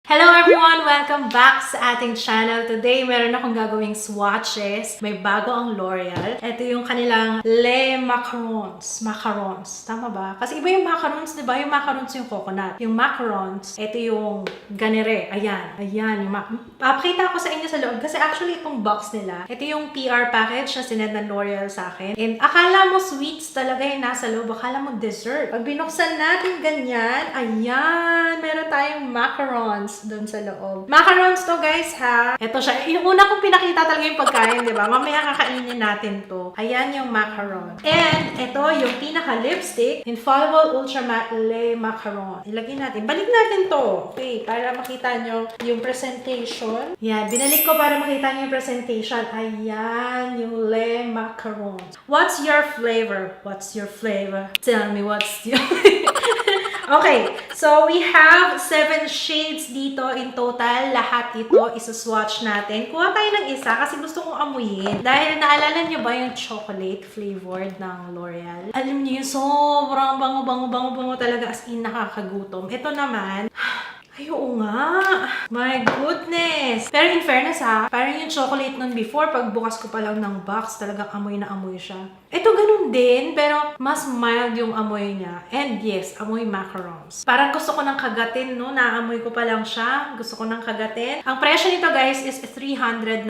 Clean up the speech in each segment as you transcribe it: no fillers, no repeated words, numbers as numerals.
Hello everyone! Welcome back sa ating channel. Today, meron akong gagawing swatches. May bago ang L'Oreal. Ito yung kanilang Les Macarons. Macarons. Tama ba? Kasi iba yung macarons, di ba? Yung macarons yung coconut. Yung macarons, ito yung ganere. Ayan. Ayan. Papakita ko sa inyo sa loob. Kasi actually, itong box nila, ito yung PR package na sinend ng L'Oreal sa akin. And akala mo sweets talaga yung nasa loob. Akala mo dessert. Pag binuksan natin ganyan, ayan. Meron tayong macarons doon sa loob. Macarons to guys ha. Ito siya. Yung una kong pinakita talaga yung pagkain, di ba? Mamaya kakainin natin to. Ayan yung macaron. And ito yung pinaka-lipstick. Infallible Ultra Matte Les Macarons. Ilagay natin. Balik natin to. Okay, para makita nyo yung presentation. Yan. Binalik ko para makita nyo yung presentation. Ayan yung Les Macarons. What's your flavor? What's your flavor? Tell me what's your Okay, so we have 7 shades dito in total. Lahat ito isa-swatch natin. Kuha tayo ng isa kasi gusto kong amuyin. Dahil naalala nyo ba yung chocolate flavored ng L'Oreal? Alam nyo yung sobrang bango talaga, as in nakakagutom. Ito naman, ay, oo nga. My goodness. Pero in fairness ha, parang yung chocolate nun before, pag bukas ko pa lang ng box, talagang amoy na amoy siya. Ito ganun din, pero mas mild yung amoy niya. And yes, amoy macarons. Parang gusto ko nang kagatin, no? Naamoy ko pa lang siya. Gusto ko nang kagatin. Ang presyo nito guys is 399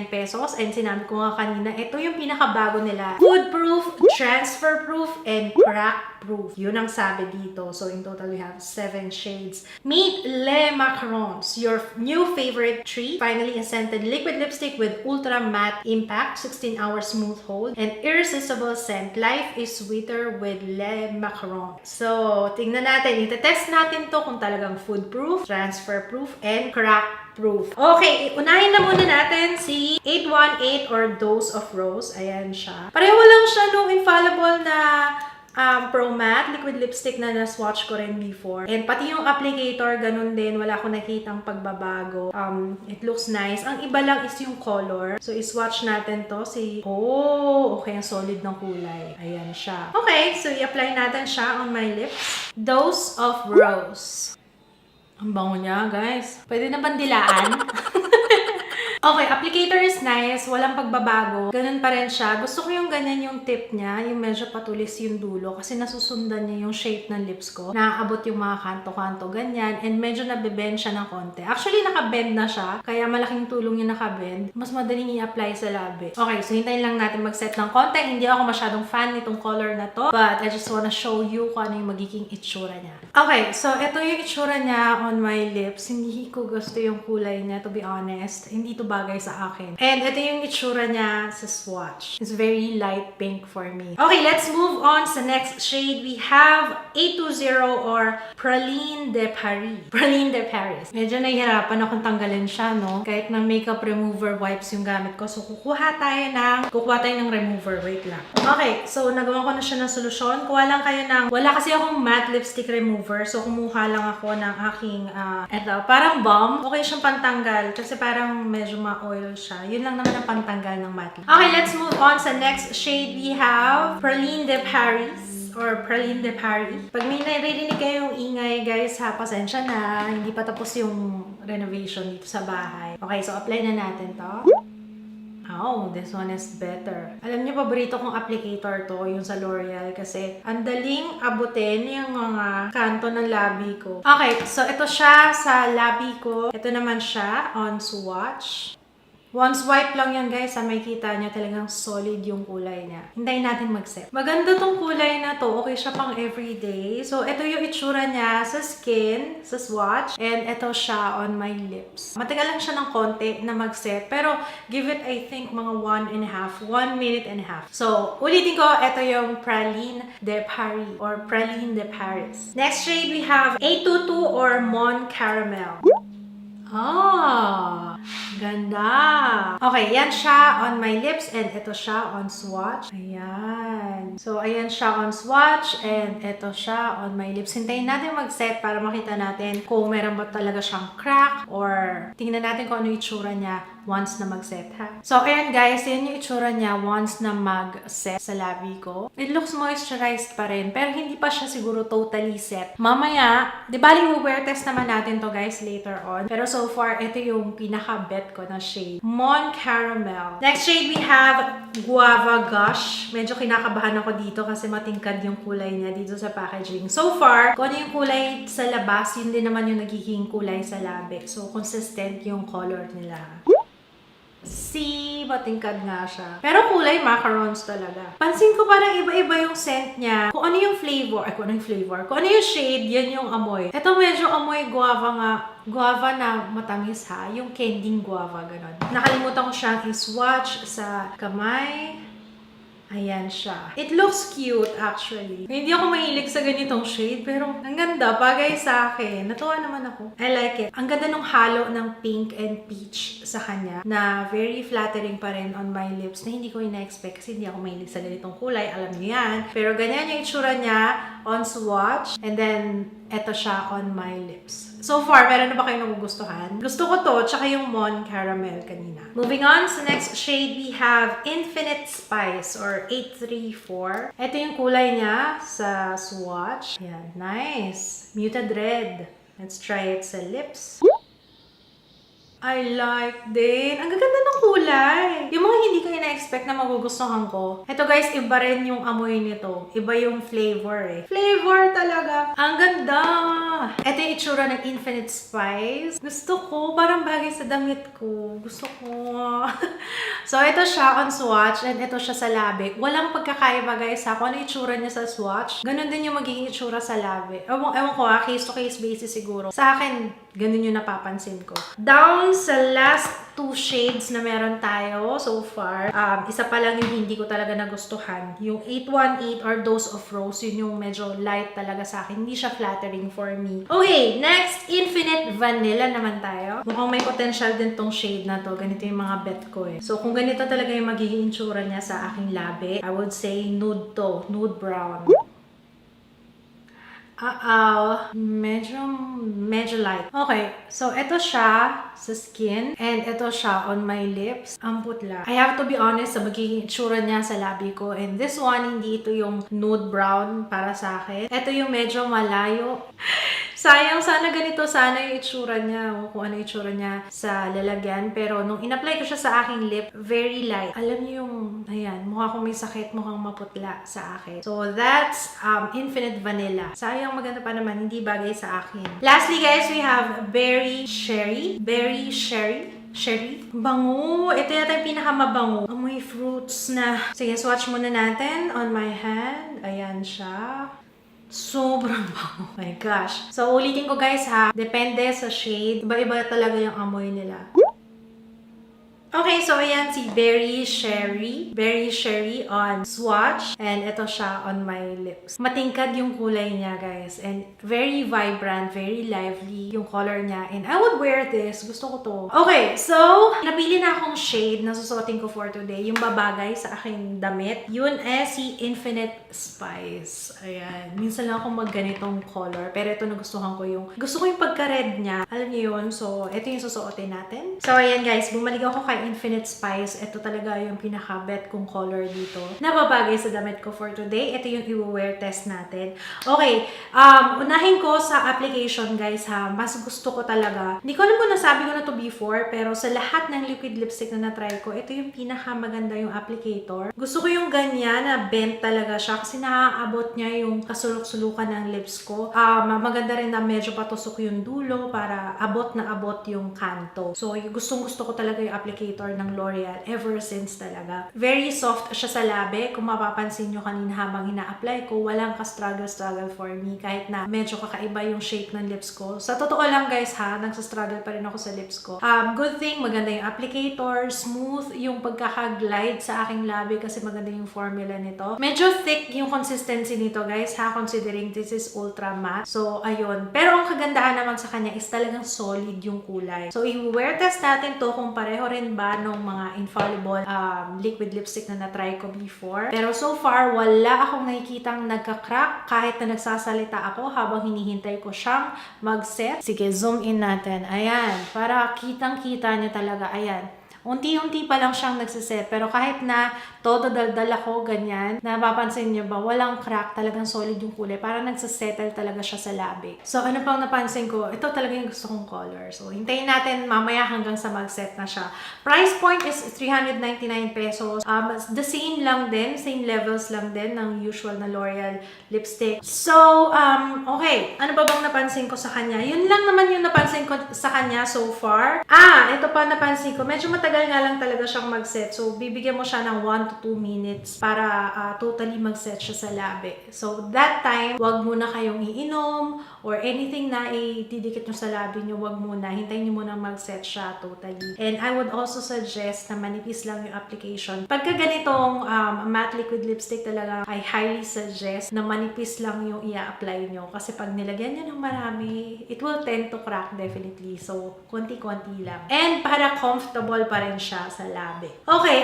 pesos. And sinabi ko nga kanina, ito yung pinakabago nila. Food-proof, transfer-proof, and crack-proof. Yun ang sabi dito. So in total, we have 7 shades. Meet Les Macarons, your new favorite treat. Finally, a scented liquid lipstick with ultra matte impact, 16-hour smooth hold, and irresistible scent. Life is sweeter with Les Macarons. So, tingnan natin. Itetest natin to kung talagang food-proof, transfer-proof, and crack-proof. Okay, unahin na muna natin si 818 or Dose of Rose. Ayan siya. Pareho lang siya nung Infallible na Pro Matte liquid lipstick na na-swatch ko rin before. And pati yung applicator, ganun din. Wala akong nakitang pagbabago. It looks nice. Ang iba lang is yung color. So, iswatch natin to. Okay, ang solid ng kulay. Ayan siya. Okay, so i-apply natin siya on my lips. Dose of Rose. Ang bango niya, guys. Pwede na bandilaan. Okay, applicator is nice. Walang pagbabago. Ganun pa rin siya. Gusto ko yung ganyan yung tip niya. Yung medyo patulis yung dulo. Kasi nasusundan niya yung shape ng lips ko. Naaabot yung mga kanto-kanto. Ganyan. And medyo nabibend siya ng konti. Actually, nakabend na siya. Kaya malaking tulong yung nakabend. Mas madaling i-apply sa labi. Okay, so hintayin lang natin mag-set ng konti. Hindi ako masyadong fan nitong color na to. But I just wanna show you kung ano yung magiging itsura niya. Okay, so ito yung itsura niya on my lips. Hindi ko gusto yung kulay niya, to be honest. Hindi to bagay sa akin. And ito yung itsura niya sa swatch. It's very light pink for me. Okay, let's move on sa next shade. We have 820 or Praline de Paris. Praline de Paris. Medyo nahihirapan akong tanggalin siya, no? Kahit na makeup remover wipes yung gamit ko. So, kukuha tayo ng remover. Wait lang. Okay, so nagawa ko na siya ng solusyon. Kuha lang kayo ng, wala kasi akong matte lipstick remover. So, kumuha lang ako ng aking, eto, parang balm. Okay siyang pantanggal. Kasi parang medyo ma-oil siya. Yun lang naman ang pantanggal ng matte. Okay, let's move on sa next shade. We have Praline de Paris or Praline de Paris. Pag may naririnig kayong ingay, guys, ha, pasensya na. Hindi pa tapos yung renovation dito sa bahay. Okay, so apply na natin to. Oh, this one is better. Alam niyo, paborito kong applicator to, yung sa L'Oreal, kasi ang daling abutin yung mga kanto ng labi ko. Okay, so ito siya sa labi ko. Ito naman siya on swatch. One swipe lang yan, guys. May kita niya talagang solid yung kulay niya. Hintayin natin mag-set. Maganda tong kulay na to. Okay siya pang everyday. So, ito yung itsura niya sa skin, sa swatch. And ito siya on my lips. Matagal lang siya ng konti na mag-set. Pero, give it, I think, mga 1 minute and a half. So, ulitin ko, ito yung Praline de Paris or Praline de Paris. Next shade, we have 822 or Mon Caramel. Ganda. Okay, yan siya on my lips and ito siya on swatch. Ayan. natin. So, ayan siya on swatch and eto siya on my lips. Hintayin natin mag-set para makita natin kung meron ba talaga siyang crack or tingnan natin kung ano yung itsura niya once na mag-set, ha? So, ayan guys, yan yung itsura niya once na mag-set sa labi ko. It looks moisturized pa rin, pero hindi pa siya siguro totally set. Mamaya, di ba, wear test naman natin to guys later on. Pero so far, ito yung pinaka-bet ko na shade. Mon Caramel. Next shade, we have Guava Gush. Medyo kinakabahan ako dito kasi matingkad yung kulay niya dito sa packaging. So far, kung ano yung kulay sa labas, yun din naman yung nagiging kulay sa labi. So, consistent yung color nila. See, matingkad nga siya. Pero kulay macarons talaga. Pansin ko parang iba-iba yung scent niya. Kung ano yung flavor, kung ano yung flavor, kung ano yung shade, yan yung amoy. Ito medyo amoy guava nga. Guava na matamis ha. Yung candying guava, ganon. Nakalimutan ko siyang i-swatch sa kamay. Ayan siya. It looks cute actually. Hindi ako mahilig sa ganitong shade pero ang ganda, bagay sa akin. Natuwa naman ako. I like it. Ang ganda nung halo ng pink and peach sa kanya na very flattering pa rin on my lips na hindi ko ina-expect kasi hindi ako mahilig sa ganitong kulay. Alam niyo yan. Pero ganyan yung itsura niya on swatch and then eto siya on my lips. So far, meron na ba kayo nagugustuhan? Gusto ko to, tsaka yung Mon Caramel kanina. Moving on sa next shade, we have Infinite Spice or 834. Ito yung kulay niya sa swatch. Ayan, nice. Muted red. Let's try it sa lips. I like din. Ang gaganda ng kulay. Yung mga hindi ko ina-expect na magugustuhan ko. Ito guys, iba rin yung amoy nito. Iba yung flavor eh. Flavor talaga. Ang ganda. Ito yung itsura ng Infinite Spice. Gusto ko. Parang bagay sa damit ko. Gusto ko. So, ito siya on swatch and ito siya sa labi. Walang pagkakaiba guys ha. Kung ano yung itsura niya sa swatch, ganun din yung magiging itsura sa labi. Ewan ko ha, case to case basis siguro. Sa akin, ganun yung napapansin ko. Down sa last two shades na meron tayo so far, isa pa lang yung hindi ko talaga nagustuhan. Yung 818 or Dose of Rose, yun yung medyo light talaga sa akin. Hindi siya flattering for me. Okay, next, Infinite Vanilla naman tayo. Mukhang may potential din tong shade na to. Ganito yung mga bet ko eh. So, kung ganito talaga yung magiging itsura niya sa aking labi, I would say nude to. Nude brown. Medyo light. Okay, so ito siya sa skin and ito siya on my lips. Ang putla. I have to be honest sa magiging itsura niya sa labi ko and this one, hindi ito yung nude brown para sa akin. Ito yung medyo malayo. Sayang, sana ganito sana yung itsura niya o kung ano yung itsura niya sa lalagyan. Pero nung in-apply ko siya sa aking lip, very light. Alam niyo yung, ayan, mukha kong may sakit, mukhang maputla sa akin. So that's Infinite Vanilla. Sayang, maganda pa naman, hindi bagay sa akin. Lastly guys, we have Berry Sherry. Berry Sherry. Sherry. Bango. Ito yata yung pinakamabango. Amoy fruits na. Sige, swatch muna natin on my hand. Ayan siya. Sobrang bango. Oh my gosh. So, ulitin ko guys ha. Depende sa shade. Iba-iba talaga yung amoy nila. Okay, so ayan si Berry Sherry. Berry Sherry on swatch. And ito siya on my lips. Matingkad yung kulay niya, guys. And very vibrant, very lively yung color niya. And I would wear this. Gusto ko to. Okay, so napili na akong shade na susuotin ko for today. Yung babagay sa aking damit. Yun si Infinite Spice. Ayan. Minsan lang akong magganitong color. Pero ito nagustuhan ko yung... Gusto ko yung pagka-red niya. Alam niyo yun? So, ito yung susuotin natin. So, ayan guys. Bumalik ako kay Infinite Spice. Ito talaga yung pinaka-bet kong color dito. Nababagay sa damit ko for today. Ito yung i-wear test natin. Okay. Unahin ko sa application guys ha. Mas gusto ko talaga. Hindi ko alam kung nasabi ko na to before. Pero sa lahat ng liquid lipstick na na-try ko, ito yung pinaka-maganda yung applicator. Gusto ko yung ganyan na bent talaga siya. Kasi naaabot niya yung kasulok-sulukan ng lips ko. Maganda rin na medyo patusok yung dulo para abot na abot yung kanto. So, gustong-gusto ko talaga yung applicator ng L'Oreal ever since talaga. Very soft siya sa labi. Kung mapapansin nyo kanina habang ina-apply ko, walang ka-struggle for me kahit na medyo kakaiba yung shape ng lips ko. Sa totoo lang guys ha, nagsa-struggle pa rin ako sa lips ko. Good thing, maganda yung applicator, smooth yung pagkaka-glide sa aking labi kasi maganda yung formula nito. Medyo thick yung consistency nito guys ha, considering this is ultra matte. So, ayun. Pero ang kagandahan naman sa kanya is talagang solid yung kulay. So, i-wear test natin to kung pareho rin ba nung mga Infallible liquid lipstick na na-try ko before. Pero so far, wala akong nakikitang nagka-crack kahit na nagsasalita ako habang hinihintay ko siyang mag-set. Sige, zoom in natin. Ayan, para kitang-kita niyo talaga. Ayan. Unti-unti pa lang siyang nagsiset, pero kahit na todo daldal ako, ganyan, napapansin niyo ba, walang crack, talagang solid yung kulay, parang nagsisettle talaga siya sa labi. So, ano pang napansin ko, ito talaga yung gusto kong color. So, hintayin natin mamaya hanggang sa mag-set na siya. Price point is 399 pesos. The same lang din, same levels lang din ng usual na L'Oreal lipstick. So, okay. Ano pa bang napansin ko sa kanya? Yun lang naman yung napansin ko sa kanya so far. Ito pa napansin ko, medyo matagal nga lang talaga siyang mag-set. So, bibigyan mo siya ng 1 to 2 minutes para totally mag-set siya sa labi. So, that time, wag muna kayong iinom or anything na ididikit nyo sa labi nyo, wag muna. Hintayin nyo muna mag-set siya totally. And I would also suggest na manipis lang yung application. Pagka ganitong matte liquid lipstick talaga, I highly suggest na manipis lang yung i-apply nyo. Kasi pag nilagyan nyo ng marami, it will tend to crack definitely. So, konti-konti lang. And para comfortable pa rin siya sa labi. Okay,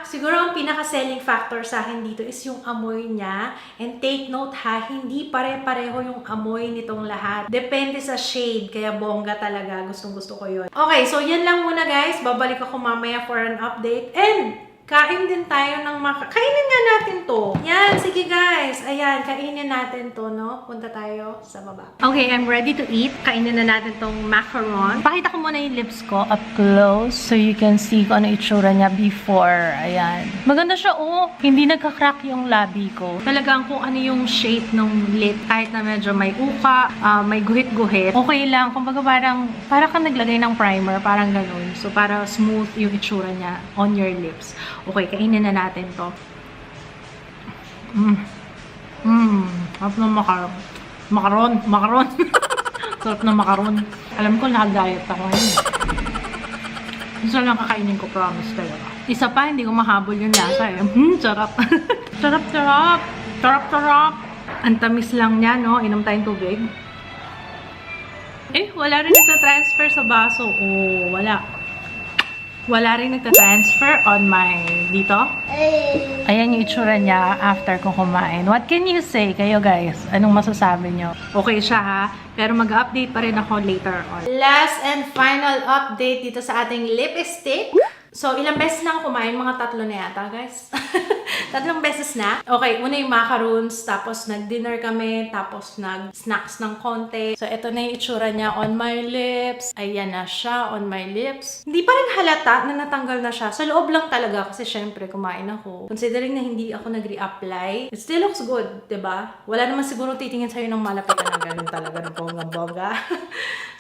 siguro ang pinaka-selling factor sa akin dito is yung amoy niya. And take note ha, hindi pare-pareho yung amoy nitong lahat. Depende sa shade, kaya bongga talaga. Gustong-gusto ko yun. Okay, so yan lang muna guys. Babalik ako mamaya for an update. And kain din tayo ng kainin nga natin to. Yan, sige guys. Ayan, kainin natin to, no? Punta tayo sa baba. Okay, I'm ready to eat. Kainin na natin tong macaron. Pakita ko muna yung lips ko up close so you can see kung ano itsura niya before. Ayan. Maganda siya, oh. Hindi nagka-crack yung labi ko. Talagang kung ano yung shape ng lip, kahit na medyo may uka, may guhit-guhit, okay lang. Kumbaga parang kang naglagay ng primer, parang ganun. So, para smooth yung itsura niya on your lips. Okay, kainin na natin to. Sarap ng macaron. Sarap ng macaron. Alam ko, naka-diet ako ngayon. Isa lang kakainin ko, promise talaga. Isa pa, hindi ko mahabol yung lasa eh. Sarap. Sarap. Ang tamis lang niya, no? Inom tayong tubig. Wala rin nagta-transfer sa baso. Wala rin nagta-transfer on my dito. Ayan yung itsura niya after ko kumain. What can you say kayo guys? Anong masasabi nyo? Okay siya ha, pero mag-update pa rin ako later on. Last and final update dito sa ating lipstick. So, ilang beses na ako kumain? Mga 3 na yata, guys. 3 beses na. Okay, una yung macarons, tapos nag-dinner kami, tapos nag-snacks ng konti. So, ito na yung itsura niya on my lips. Ayan na siya on my lips. Hindi pa rin halata na natanggal na siya. Sa loob lang talaga kasi syempre kumain ako. Considering na hindi ako nag-reapply, it still looks good, diba? Wala naman siguro titingin sa'yo ng malapitan na ganun talaga ng bongga-bongga.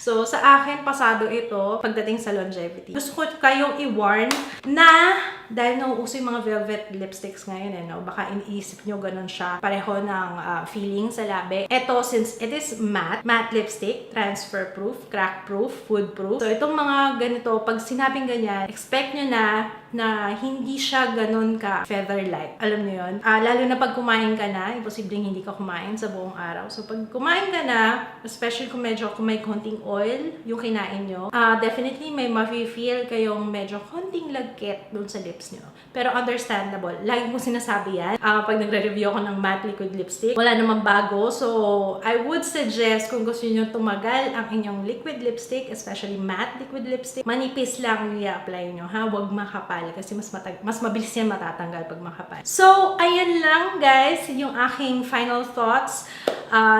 So, sa akin, pasado ito pagdating sa longevity. Gusto ko kayong i-warn na dahil nauuso yung mga velvet lipsticks ngayon, no? Baka iniisip nyo ganun siya. Pareho ng feeling sa labi. Ito, since it is matte lipstick, transfer-proof, crack-proof, food-proof. So, itong mga ganito, pag sinabing ganyan, expect nyo na hindi siya ganun ka feather-light. Alam nyo yun? Lalo na pag kumain ka na, imposibleng hindi ka kumain sa buong araw. So, pag kumain ka na, especially kung may konting oil yung kinain nyo, definitely may mafe-feel kayong medyo konting lagkit dun sa lips nyo. Pero understandable. Lagi ko sinasabi yan. Pag nagre-review ako ng matte liquid lipstick, wala namang bago. So, I would suggest kung gusto nyo tumagal ang inyong liquid lipstick, especially matte liquid lipstick, manipis lang yung i-apply nyo, ha? Huwag makapal kasi mas mabilis yan matatanggal pag makapal. So, ayan lang guys, yung aking final thoughts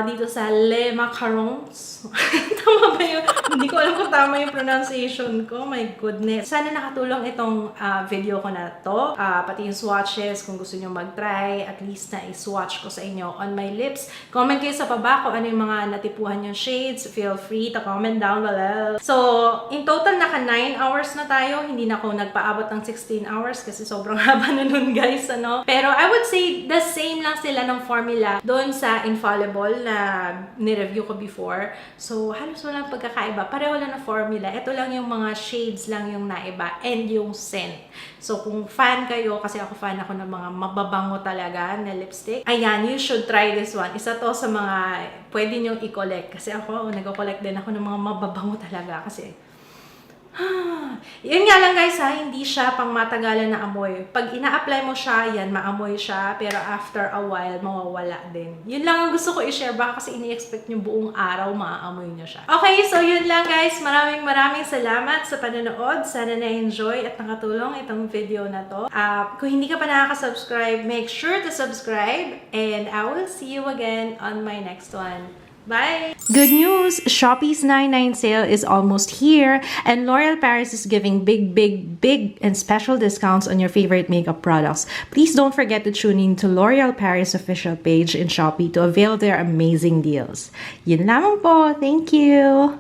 dito sa Les Macarons. Tama ba yun? Hindi ko alam kung tama yung pronunciation ko. My goodness. Sana nakatulong itong video ko na to. Pati yung swatches, kung gusto nyo mag-try, at least na i-swatch ko sa inyo on my lips. Comment kayo sa baba kung ano yung mga natipuhan yung shades. Feel free to comment down below. So, in total, naka 9 hours na tayo. Hindi na ako nagpaabot ng 16 hours kasi sobrang haba na nun guys. Ano? Pero I would say the same lang sila ng formula doon sa Infallible na ni-review ko before. So, halos walang pagkakaiba. Pareho lang na formula. Ito lang yung mga shades lang yung naiba and yung scent. So, kung fan kayo, kasi ako fan ako ng mga mababango talaga na lipstick, ayan, you should try this one. Isa to sa mga pwede nyong i-collect. Kasi ako, nag-collect din ako ng mga mababango talaga kasi Yun nga lang guys ha, hindi siya pang matagalan na amoy. Pag ina-apply mo siya, yan, maamoy siya. Pero after a while, mawawala din. Yun lang ang gusto ko i-share. Baka kasi ini-expect nyo buong araw, maaamoy nyo siya. Okay, so yun lang guys. Maraming salamat sa panonood. Sana na-enjoy at nakatulong itong video na to. Kung hindi ka pa nakaka-subscribe, make sure to subscribe. And I will see you again on my next one. Bye! Good news! Shopee's 99 sale is almost here and L'Oreal Paris is giving big and special discounts on your favorite makeup products. Please don't forget to tune in to L'Oreal Paris official page in Shopee to avail their amazing deals. Yun lamang po. Thank you!